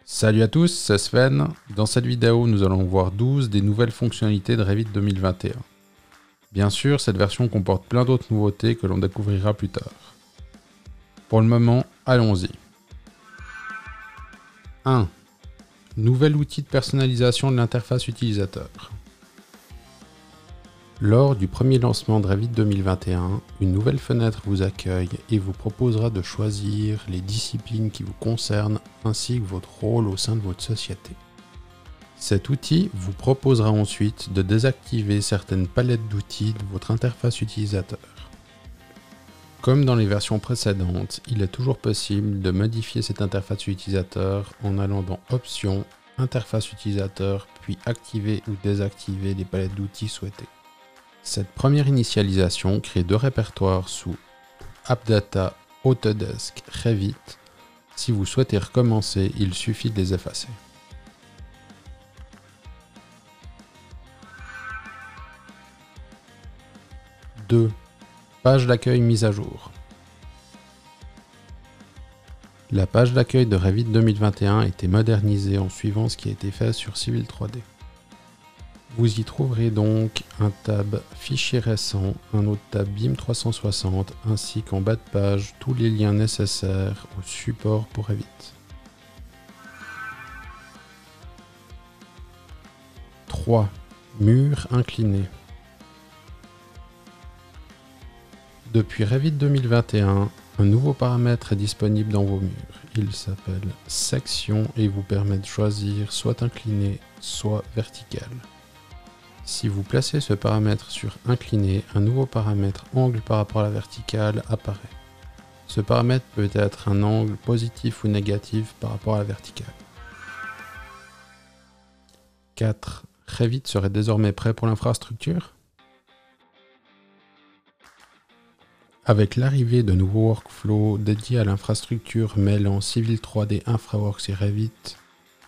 Salut à tous, c'est Sven. Dans cette vidéo, nous allons voir 12 des nouvelles fonctionnalités de Revit 2021. Bien sûr, cette version comporte plein d'autres nouveautés que l'on découvrira plus tard. Pour le moment, allons-y. 1. Nouvel outil de personnalisation de l'interface utilisateur. Lors du premier lancement de Revit 2021, une nouvelle fenêtre vous accueille et vous proposera de choisir les disciplines qui vous concernent ainsi que votre rôle au sein de votre société. Cet outil vous proposera ensuite de désactiver certaines palettes d'outils de votre interface utilisateur. Comme dans les versions précédentes, il est toujours possible de modifier cette interface utilisateur en allant dans Options, Interface utilisateur, puis activer ou désactiver les palettes d'outils souhaitées. Cette première initialisation crée deux répertoires sous AppData, Autodesk, Revit. Si vous souhaitez recommencer, il suffit de les effacer. « 2. Page d'accueil mise à jour. La page d'accueil de Revit 2021 a été modernisée en suivant ce qui a été fait sur Civil 3D. Vous y trouverez donc un tab Fichiers récents, un autre tab BIM 360, ainsi qu'en bas de page tous les liens nécessaires au support pour Revit. 3. Mur incliné. Depuis Revit 2021, un nouveau paramètre est disponible dans vos murs. Il s'appelle Section et vous permet de choisir soit incliné, soit vertical. Si vous placez ce paramètre sur incliné, un nouveau paramètre angle par rapport à la verticale apparaît. Ce paramètre peut être un angle positif ou négatif par rapport à la verticale. 4. Revit serait désormais prêt pour l'infrastructure. Avec l'arrivée de nouveaux workflows dédiés à l'infrastructure mêlant Civil 3D, InfraWorks et Revit,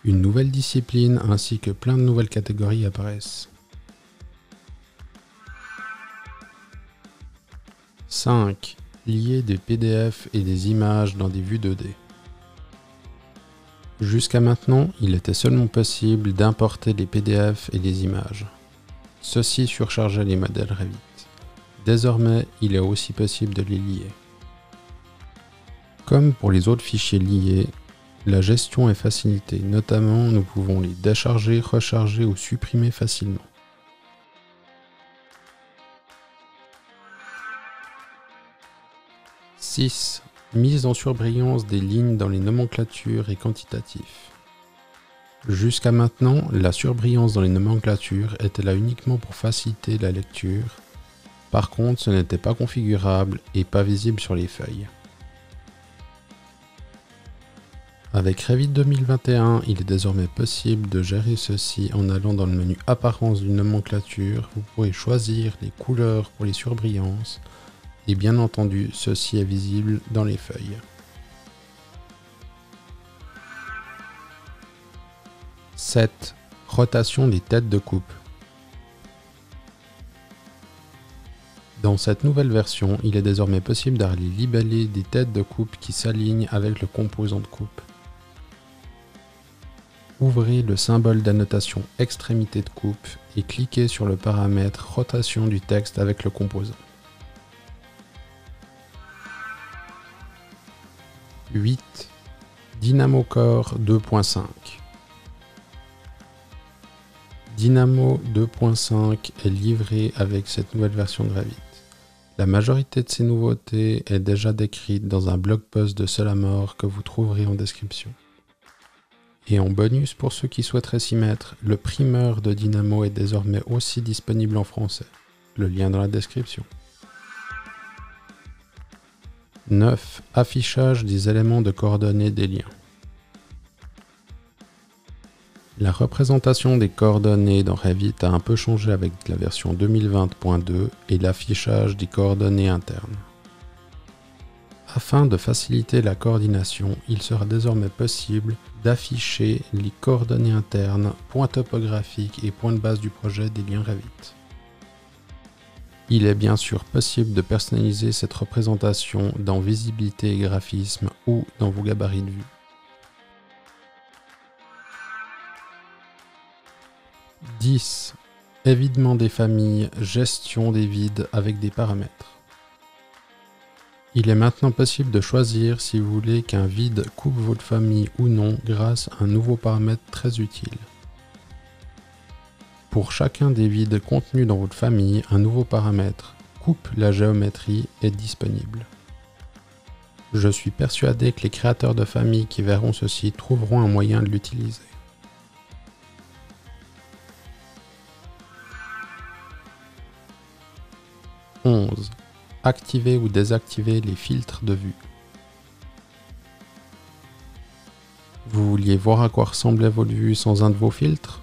une nouvelle discipline ainsi que plein de nouvelles catégories apparaissent. 5. Lier des PDF et des images dans des vues 2D. Jusqu'à maintenant, il était seulement possible d'importer les PDF et les images. Ceci surchargeait les modèles Revit. Désormais, il est aussi possible de les lier. Comme pour les autres fichiers liés, la gestion est facilitée, notamment nous pouvons les décharger, recharger ou supprimer facilement. 6. Mise en surbrillance des lignes dans les nomenclatures et quantitatifs. Jusqu'à maintenant, la surbrillance dans les nomenclatures était là uniquement pour faciliter la lecture. Par contre, ce n'était pas configurable et pas visible sur les feuilles. Avec Revit 2021, il est désormais possible de gérer ceci en allant dans le menu Apparence d'une nomenclature. Vous pourrez choisir les couleurs pour les surbrillances. Et bien entendu, ceci est visible dans les feuilles. 7. Rotation des têtes de coupe. Dans cette nouvelle version, il est désormais possible d'aller libeller des têtes de coupe qui s'alignent avec le composant de coupe. Ouvrez le symbole d'annotation extrémité de coupe et cliquez sur le paramètre rotation du texte avec le composant. 8. Dynamo Core 2.5. Dynamo 2.5 est livré avec cette nouvelle version de Revit. La majorité de ces nouveautés est déjà décrite dans un blog post de Solamore que vous trouverez en description. Et en bonus pour ceux qui souhaiteraient s'y mettre, le primeur de Dynamo est désormais aussi disponible en français. Le lien dans la description. 9. Affichage des éléments de coordonnées des liens. La représentation des coordonnées dans Revit a un peu changé avec la version 2020.2 et l'affichage des coordonnées internes. Afin de faciliter la coordination, il sera désormais possible d'afficher les coordonnées internes, points topographiques et points de base du projet des liens Revit. Il est bien sûr possible de personnaliser cette représentation dans Visibilité et graphisme ou dans vos gabarits de vue. 10. Évidement des familles, gestion des vides avec des paramètres. Il est maintenant possible de choisir si vous voulez qu'un vide coupe votre famille ou non grâce à un nouveau paramètre très utile. Pour chacun des vides contenus dans votre famille, un nouveau paramètre coupe la géométrie est disponible. Je suis persuadé que les créateurs de familles qui verront ceci trouveront un moyen de l'utiliser. 11. Activer ou désactiver les filtres de vue. Vous vouliez voir à quoi ressemblait votre vue sans un de vos filtres?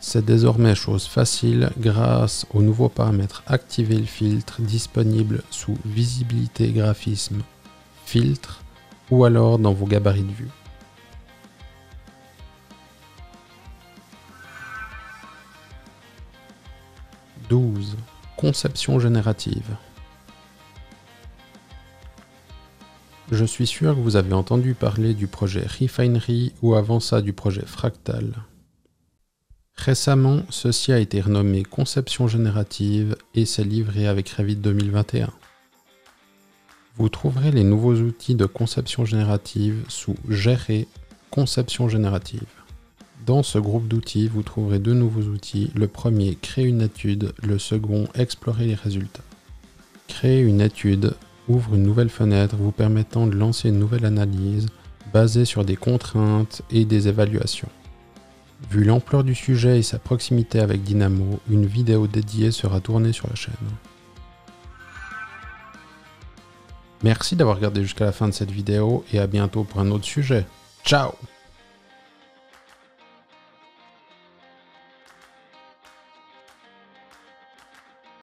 C'est désormais chose facile grâce au nouveau paramètre Activer le filtre disponible sous Visibilité graphisme, Filtre ou alors dans vos gabarits de vue. 12. Conception générative. Je suis sûr que vous avez entendu parler du projet Refinery ou avant ça du projet Fractal. Récemment, ceci a été renommé Conception générative et s'est livré avec Revit 2021. Vous trouverez les nouveaux outils de conception générative sous Gérer, Conception générative. Dans ce groupe d'outils, vous trouverez deux nouveaux outils. Le premier, Créer une étude. Le second, Explorer les résultats. Créer une étude ouvre une nouvelle fenêtre vous permettant de lancer une nouvelle analyse basée sur des contraintes et des évaluations. Vu l'ampleur du sujet et sa proximité avec Dynamo, une vidéo dédiée sera tournée sur la chaîne. Merci d'avoir regardé jusqu'à la fin de cette vidéo et à bientôt pour un autre sujet. Ciao!